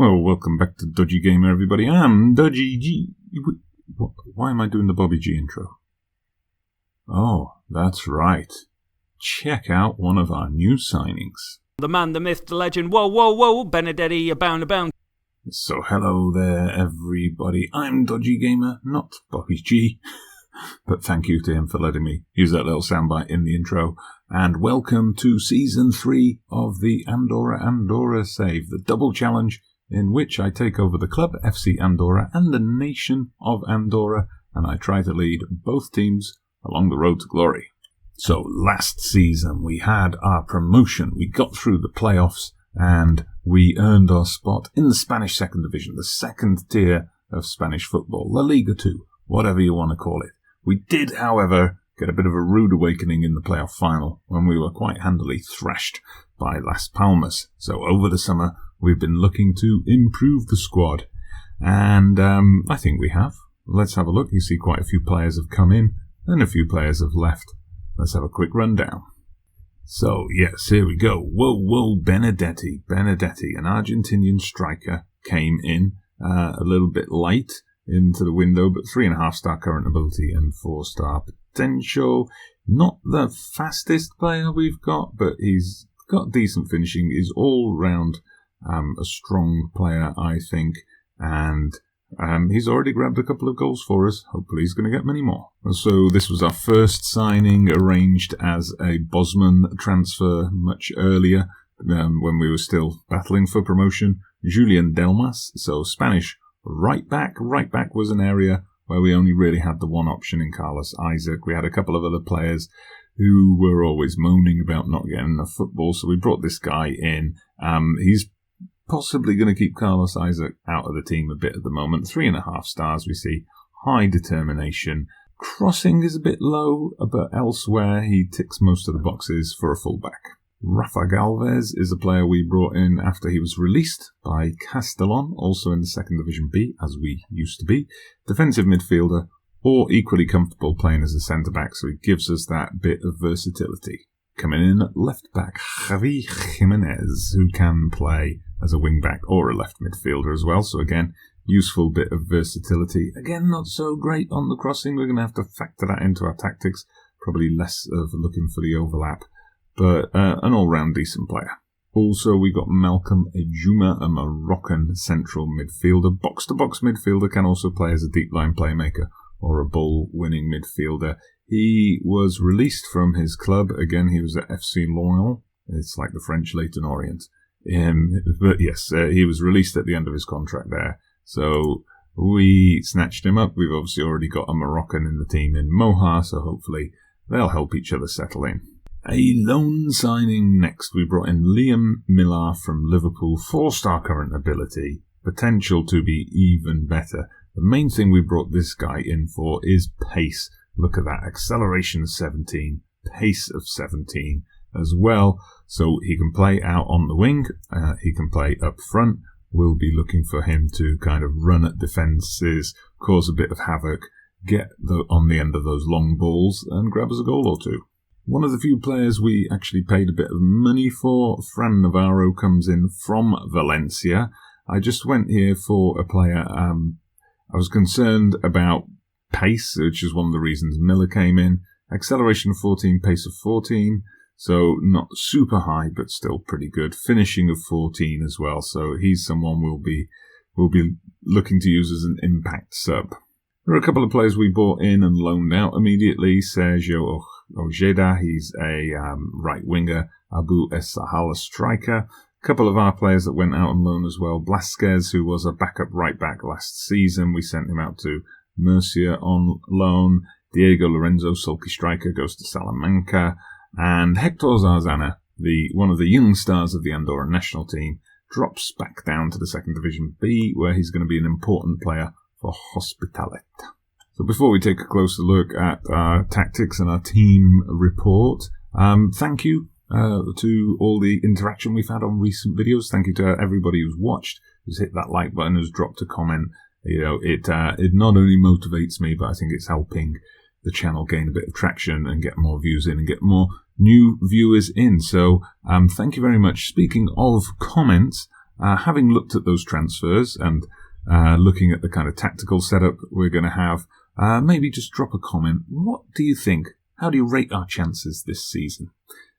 Well, welcome back to Dodgy Gamer, everybody. I'm Dodgy G. Why am I doing the Bobby G intro? Oh, that's right. Check out one of our new signings. The man, the myth, the legend. Whoa, Benedetti, abound. So hello there, everybody. I'm Dodgy Gamer, not Bobby G. But thank you to him for letting me use that little soundbite in the intro. And welcome to Season 3 of the Andorra Save, the double challenge in which I take over the club, FC Andorra, and the nation of Andorra, and I try to lead both teams along the road to glory. So last season we had our promotion, we got through the playoffs, and we earned our spot in the Spanish Segunda Division, the second tier of Spanish football, La Liga 2, whatever you want to call it. We did, however, get a bit of a rude awakening in the playoff final when we were quite handily thrashed by Las Palmas. So over the summer, we've been looking to improve the squad, and I think we have. Let's have a look. You see quite a few players have come in, and a few players have left. Let's have a quick rundown. So, yes, here we go. Whoa, Benedetti, an Argentinian striker, came in a little bit late into the window, but 3.5-star current ability and 4-star potential. Not the fastest player we've got, but he's got decent finishing. He's all round a strong player, I think, and he's already grabbed a couple of goals for us. Hopefully he's going to get many more. So this was our first signing, arranged as a Bosman transfer much earlier, when we were still battling for promotion. Julian Delmas, so Spanish right back. Right back was an area where we only really had the one option in Carlos Isaac. We had a couple of other players who were always moaning about not getting enough football, so we brought this guy in. He's possibly going to keep Carlos Isaac out of the team a bit at the moment. 3.5 stars, we see. High determination. Crossing is a bit low, but elsewhere he ticks most of the boxes for a fullback. Rafa Galvez is a player we brought in after he was released by Castellon, also in the Second Division B, as we used to be. Defensive midfielder, or equally comfortable playing as a centre-back, so he gives us that bit of versatility. Coming in at left-back, Javi Jimenez, who can play as a wing-back or a left midfielder as well, so again, useful bit of versatility. Again, not so great on the crossing, we're going to have to factor that into our tactics, probably less of looking for the overlap, but an all-round decent player. Also, we got Malcolm Ejuma, a Moroccan central midfielder. Box-to-box midfielder, can also play as a deep-line playmaker or a ball-winning midfielder. He was released from his club. Again, he was at FC Lorient. It's like the French Leyton Orient. But yes, he was released at the end of his contract there. So we snatched him up. We've obviously already got a Moroccan in the team in Moha, so hopefully they'll help each other settle in. A loan signing next. We brought in Liam Millar from Liverpool. 4-star current ability. Potential to be even better. The main thing we brought this guy in for is pace. Look at that. Acceleration 17. Pace of 17 as well. So he can play out on the wing. He can play up front. We'll be looking for him to kind of run at defences, cause a bit of havoc, get on the end of those long balls and grab us a goal or two. One of the few players we actually paid a bit of money for, Fran Navarro, comes in from Valencia. I just went here for a player. I was concerned about pace, which is one of the reasons Miller came in. Acceleration of 14, pace of 14. So not super high, but still pretty good. Finishing of 14 as well. So he's someone we'll be looking to use as an impact sub. There are a couple of players we bought in and loaned out immediately. Sergio Ojeda, he's a right winger. Abu Essahal, a striker. A couple of our players that went out on loan as well. Blasquez, who was a backup right back last season. We sent him out to Murcia on loan. Diego Lorenzo, sulky striker, goes to Salamanca. And Hector Zarzana, one of the young stars of the Andorra national team, drops back down to the Second Division B, where he's going to be an important player for Hospitalet. So before we take a closer look at our tactics and our team report, thank you to all the interaction we've had on recent videos. Thank you to everybody who's watched, who's hit that like button, who's dropped a comment. You know, it not only motivates me, but I think it's helping the channel gain a bit of traction and get more views in and get more new viewers in. So thank you very much. Speaking of comments, having looked at those transfers and looking at the kind of tactical setup we're going to have, maybe just drop a comment. What do you think? How do you rate our chances this season?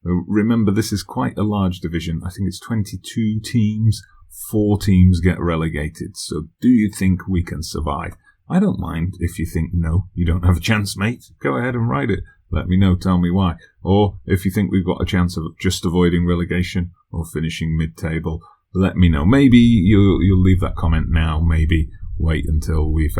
Remember, this is quite a large division. I think it's 22 teams. 4 teams get relegated. So do you think we can survive? I don't mind if you think, no, you don't have a chance, mate. Go ahead and write it. Let me know, tell me why. Or if you think we've got a chance of just avoiding relegation or finishing mid-table, let me know. Maybe you'll leave that comment now. Maybe wait until we've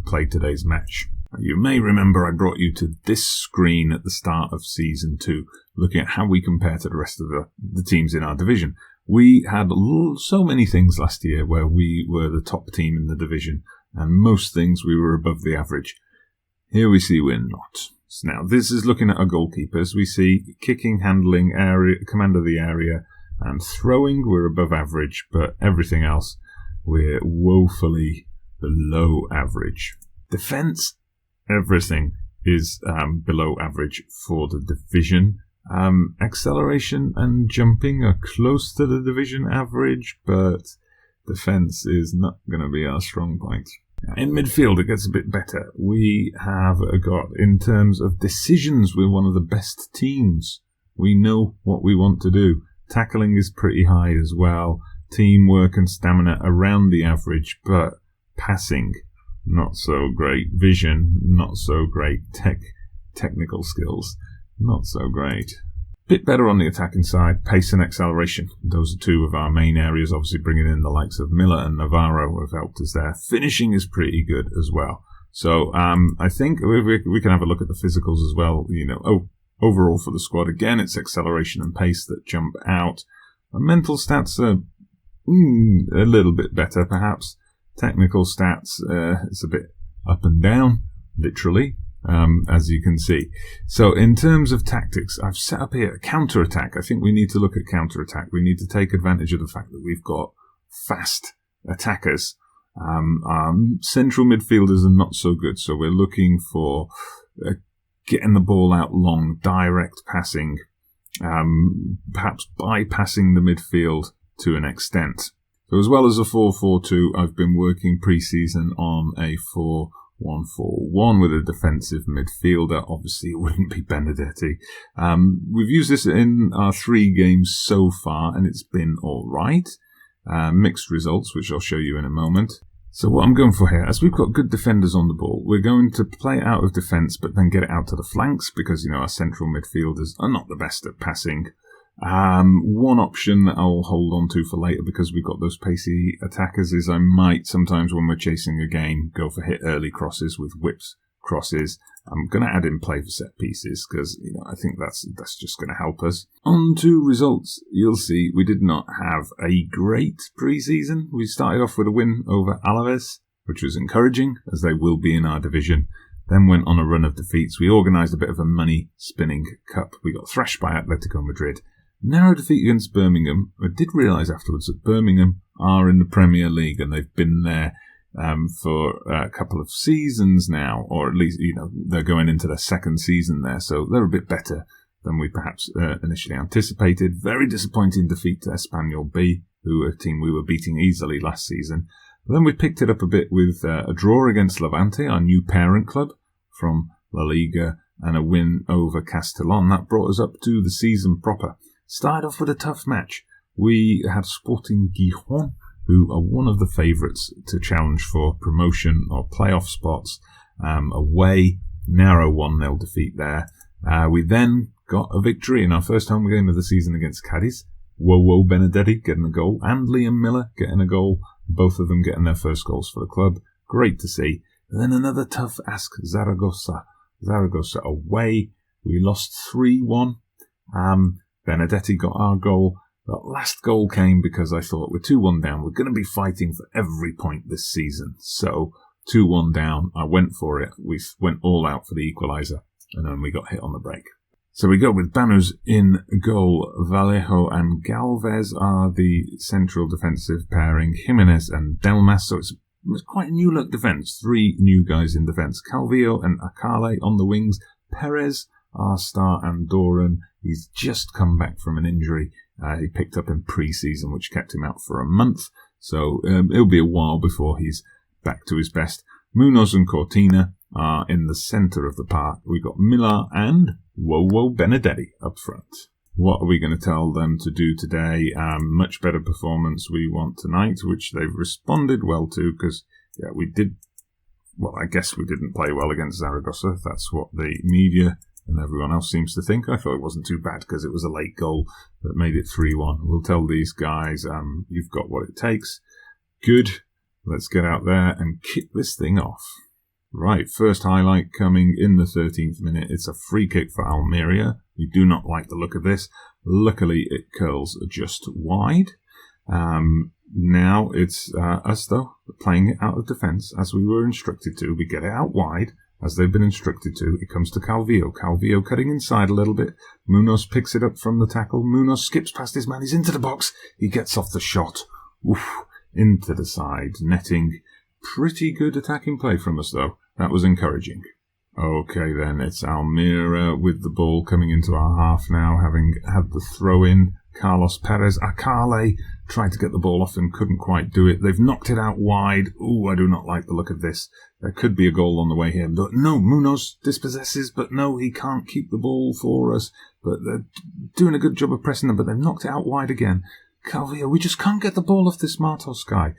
played today's match. You may remember I brought you to this screen at the start of Season 2, looking at how we compare to the rest of the teams in our division. We had so many things last year where we were the top team in the division, and most things we were above the average. Here we see we're not. So now, this is looking at our goalkeepers. We see kicking, handling, area, command of the area, and throwing, we're above average, but everything else, we're woefully below average. Defence, everything is below average for the division. Acceleration and jumping are close to the division average, but defence is not going to be our strong point. In midfield, it gets a bit better. We have got, in terms of decisions, we're one of the best teams. We know what we want to do. Tackling is pretty high as well. Teamwork and stamina around the average, but passing, not so great. Vision, not so great. Technical skills, not so great. Bit better on the attacking side. Pace and acceleration, those are 2 of our main areas. Obviously bringing in the likes of Miller and Navarro have helped us there. Finishing is pretty good as well. So I think we can have a look at the physicals as well. Overall for the squad, again, it's acceleration and pace that jump out. Our mental stats are a little bit better, perhaps. Technical stats, it's a bit up and down, literally. As you can see. So in terms of tactics, I've set up here a counter-attack. I think we need to look at counter-attack. We need to take advantage of the fact that we've got fast attackers. Central midfielders are not so good, so we're looking for getting the ball out long, direct passing, perhaps bypassing the midfield to an extent. So as well as a 4-4-2, I've been working pre-season on a 4-1-4-1 with a defensive midfielder. Obviously, it wouldn't be Benedetti. We've used this in our 3 games so far, and it's been all right. Mixed results, which I'll show you in a moment. So what I'm going for here, as we've got good defenders on the ball, we're going to play it out of defence, but then get it out to the flanks, because, our central midfielders are not the best at passing. One option that I'll hold on to for later, because we've got those pacey attackers, is I might sometimes, when we're chasing a game, go for hit early crosses with whipped crosses. I'm going to add in play for set pieces, because I think that's just going to help us. On to results. You'll see we did not have a great pre-season. We started off with a win over Alaves, which was encouraging, as they will be in our division. Then went on a run of defeats. We organised a bit of a money-spinning cup. We got thrashed by Atletico Madrid. Narrow defeat against Birmingham. I did realise afterwards that Birmingham are in the Premier League, and they've been there for a couple of seasons now, or at least, they're going into their 2nd season there, so they're a bit better than we perhaps initially anticipated. Very disappointing defeat to Espanyol B, who are a team we were beating easily last season. But then we picked it up a bit with a draw against Levante, our new parent club from La Liga, and a win over Castellón. That brought us up to the season proper. Started off with a tough match. We had Sporting Gijón, who are one of the favourites to challenge for promotion or playoff spots. Away, narrow 1-0 defeat there. We then got a victory in our first home game of the season against Cadiz. Benedetti getting a goal, and Liam Miller getting a goal. Both of them getting their first goals for the club. Great to see. And then another tough ask, Zaragoza. Zaragoza away. We lost 3-1. Benedetti got our goal. That last goal came because I thought we're 2-1 down. We're going to be fighting for every point this season. So 2-1 down. I went for it. We went all out for the equaliser, and then we got hit on the break. So we go with Banús in goal. Vallejo and Galvez are the central defensive pairing. Jimenez and Delmas. So it's quite a new look defence. 3 new guys in defence. Calvillo and Akale on the wings. Perez, our star Andorran. He's just come back from an injury He picked up in pre-season, which kept him out for a month. So it'll be a while before he's back to his best. Munoz and Cortina are in the centre of the park. We've got Miller and Benedetti up front. What are we going to tell them to do today? Much better performance we want tonight, which they've responded well to, because we did. Well, I guess we didn't play well against Zaragoza. That's what the media and everyone else seems to think. I thought it wasn't too bad because it was a late goal that made it 3-1. We'll tell these guys, you've got what it takes. Good. Let's get out there and kick this thing off. Right, first highlight coming in the 13th minute. It's a free kick for Almeria. We do not like the look of this. Luckily, it curls just wide. Now it's us, though, playing it out of defence, as we were instructed to. We get it out wide, as they've been instructed to. It comes to Calvillo. Calvillo cutting inside a little bit. Munoz picks it up from the tackle. Munoz skips past his man. He's into the box. He gets off the shot. Oof, into the side. Netting. Pretty good attacking play from us, though. That was encouraging. Okay, then. It's Almeria with the ball coming into our half now, having had the throw-in. Carlos Perez Akale tried to get the ball off and couldn't quite do it. They've knocked it out wide. Ooh, I do not like the look of this. There could be a goal on the way here. But no, Munoz dispossesses, but no, he can't keep the ball for us. But they're doing a good job of pressing them, but they've knocked it out wide again. Calvillo, we just can't get the ball off this Martos guy.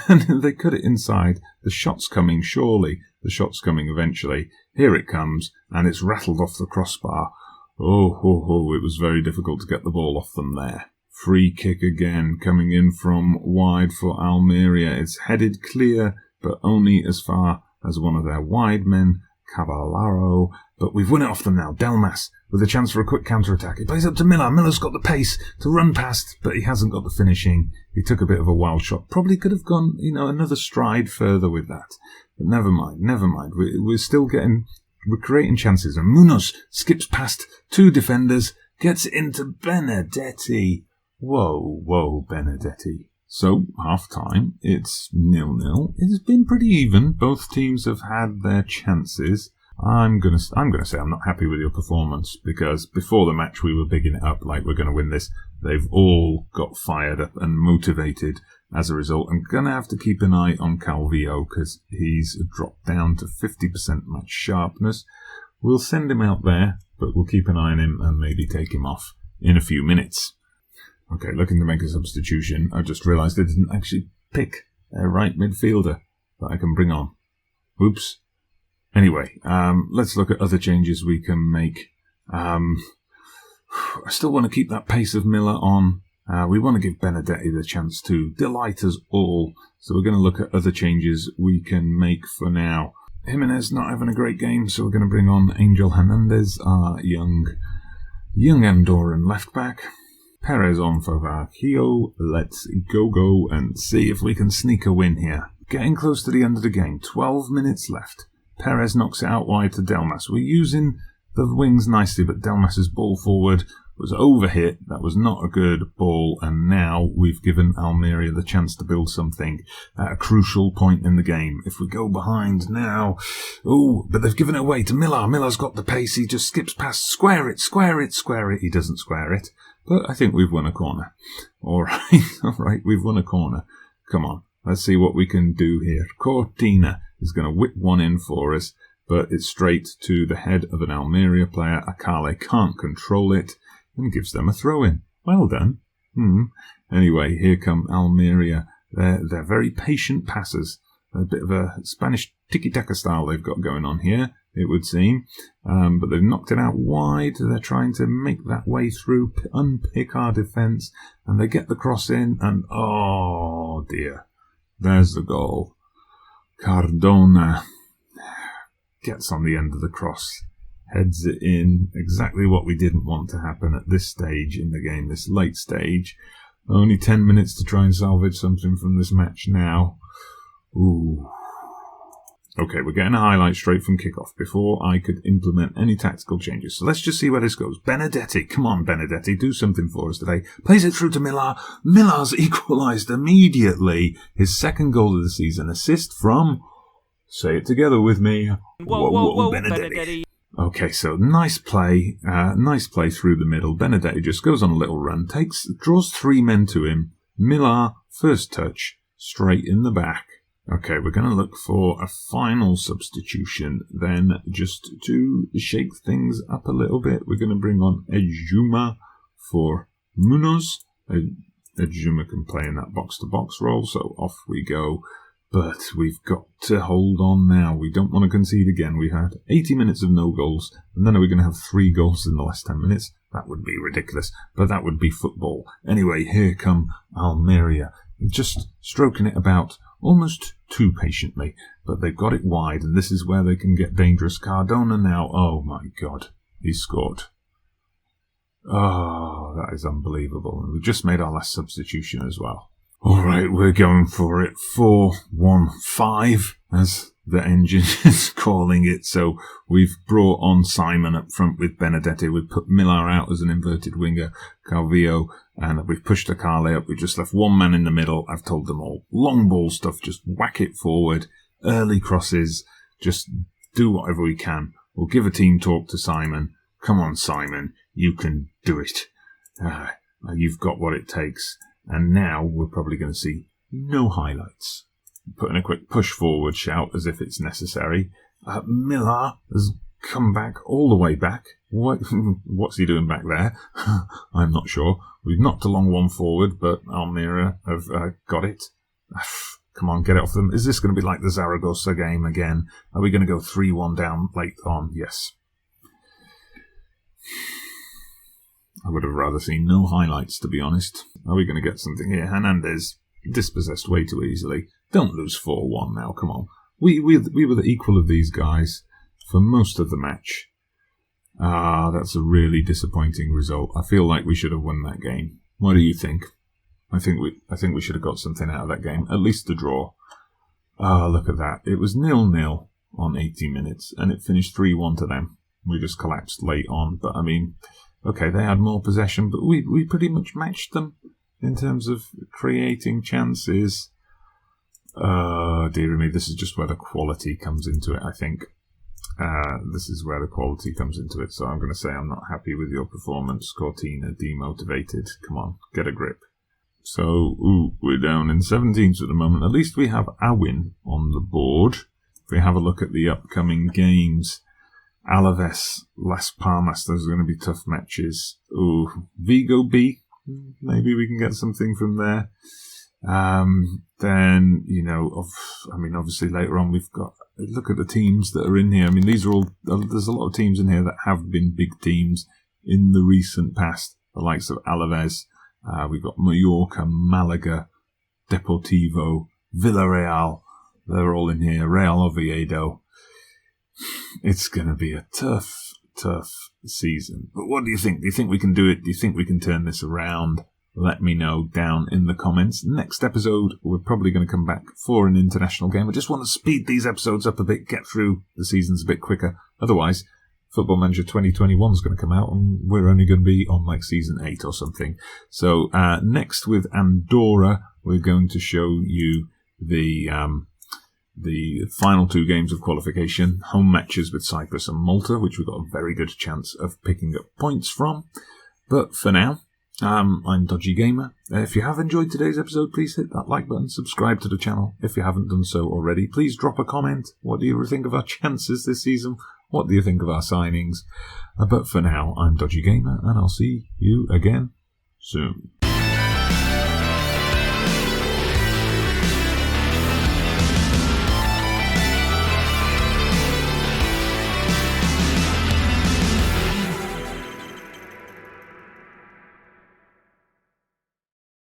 And they cut it inside. The shot's coming, surely. The shot's coming eventually. Here it comes, and it's rattled off the crossbar. Oh, it was very difficult to get the ball off them there. Free kick again, coming in from wide for Almeria. It's headed clear, but only as far as one of their wide men, Cavallaro. But we've won it off them now. Delmas with a chance for a quick counter-attack. He plays up to Miller. Miller's got the pace to run past, but he hasn't got the finishing. He took a bit of a wild shot. Probably could have gone, another stride further with that. But never mind. We're still we're creating chances. And Munoz skips past two defenders, gets into Benedetti. Whoa, Benedetti. So, half-time, it's 0-0. It's been pretty even. Both teams have had their chances. I'm gonna say I'm not happy with your performance, because before the match we were bigging it up like we're going to win this. They've all got fired up and motivated as a result. I'm going to have to keep an eye on Calvillo, because he's dropped down to 50% match sharpness. We'll send him out there, but we'll keep an eye on him and maybe take him off in a few minutes. Okay, looking to make a substitution. I just realised I didn't actually pick a right midfielder that I can bring on. Oops. Anyway, let's look at other changes we can make. I still want to keep that pace of Miller on. We want to give Benedetti the chance to delight us all. So we're going to look at other changes we can make for now. Jimenez not having a great game, so we're going to bring on Angel Hernandez, our young Andorran left back. Perez on for Varquillo. Let's go and see if we can sneak a win here. Getting close to the end of the game. 12 minutes left. Perez knocks it out wide to Delmas. We're using the wings nicely, but Delmas's ball forward was overhit. That was not a good ball, and now we've given Almeria the chance to build something at a crucial point in the game. If we go behind now... but they've given it away to Miller. Miller's got the pace. He just skips past. Square it. He doesn't square it. But I think we've won a corner. All right, we've won a corner. Come on, let's see what we can do here. Cortina is going to whip one in for us, but it's straight to the head of an Almeria player. Akale can't control it and gives them a throw-in. Well done. Anyway, here come Almeria. They're very patient passers. A bit of a Spanish tiki-taka style they've got going on here, it would seem. But they've knocked it out wide. They're trying to make that way through, unpick our defence, and they get the cross in, and oh dear, there's the goal. Cardona gets on the end of the cross, heads it in. Exactly what we didn't want to happen at this stage in the game, this late stage. Only 10 minutes to try and salvage something from this match now. Ooh. Okay, we're getting a highlight straight from kickoff before I could implement any tactical changes. So let's just see where this goes. Benedetti, come on Benedetti, do something for us today. Plays it through to Miller. Miller's equalised immediately. His second goal of the season. Assist from, say it together with me, Whoa, Benedetti. Okay, so nice play through the middle. Benedetti just goes on a little run, draws 3 men to him. Millar, first touch, straight in the back. Okay, we're going to look for a final substitution then, just to shake things up a little bit. We're going to bring on Ejuma for Munoz. Ejuma can play in that box-to-box role, so off we go. But we've got to hold on now. We don't want to concede again. We had 80 minutes of no goals, and then are we going to have 3 goals in the last 10 minutes? That would be ridiculous, but that would be football. Anyway, here come Almeria, just stroking it about almost too patiently, but they've got it wide, and this is where they can get dangerous. Cardona now, oh my God, he scored. Oh, that is unbelievable. And we just made our last substitution as well. All right, we're going for it. 4-1-5, as the engine is calling it. So we've brought on Simon up front with Benedetti. We've put Millar out as an inverted winger, Calvillo, and we've pushed Akale up. We've just left 1 man in the middle. I've told them all. Long ball stuff, just whack it forward. Early crosses, just do whatever we can. We'll give a team talk to Simon. Come on, Simon, you can do it. You've got what it takes. And now we're probably going to see no highlights. Putting a quick push forward shout as if it's necessary. Millar has come back all the way back. What's he doing back there? I'm not sure. We've knocked a long one forward, but Almeria have got it. Come on, get it off them. Is this going to be like the Zaragoza game again? Are we going to go 3-1 down late on? Yes. I would have rather seen no highlights, to be honest. Are we going to get something here? Hernandez dispossessed way too easily. Don't lose 4-1 now, come on. We were the equal of these guys for most of the match. That's a really disappointing result. I feel like we should have won that game. What do you think? I think we should have got something out of that game, at least the draw. Look at that. It was 0-0 on 80 minutes, and it finished 3-1 to them. We just collapsed late on, but I mean, okay, they had more possession, but we pretty much matched them in terms of creating chances. Dear me, this is just where the quality comes into it, I think. This is where the quality comes into it, so I'm going to say I'm not happy with your performance, Cortina, demotivated. Come on, get a grip. So, we're down in 17th at the moment. At least we have a win on the board. If we have a look at the upcoming games, Alaves, Las Palmas, those are going to be tough matches. Vigo B, maybe we can get something from there. Then, obviously later on we've got, look at the teams that are in here. I mean, there's a lot of teams in here that have been big teams in the recent past, the likes of Alaves. We've got Mallorca, Malaga, Deportivo, Villarreal. They're all in here. Real Oviedo. It's going to be a tough season. But what do you think? Do you think we can do it? Do you think we can turn this around? Let me know down in the comments. Next episode, we're probably going to come back for an international game. I just want to speed these episodes up a bit, get through the seasons a bit quicker. Otherwise, Football Manager 2021 is going to come out and we're only going to be on like season 8 or something. So next with Andorra, we're going to show you the final 2 games of qualification, home matches with Cyprus and Malta, which we've got a very good chance of picking up points from. But for now, I'm Dodgy Gamer. If you have enjoyed today's episode, please hit that like button, subscribe to the channel if you haven't done so already. Please drop a comment. What do you think of our chances this season? What do you think of our signings? But for now, I'm Dodgy Gamer, and I'll see you again soon.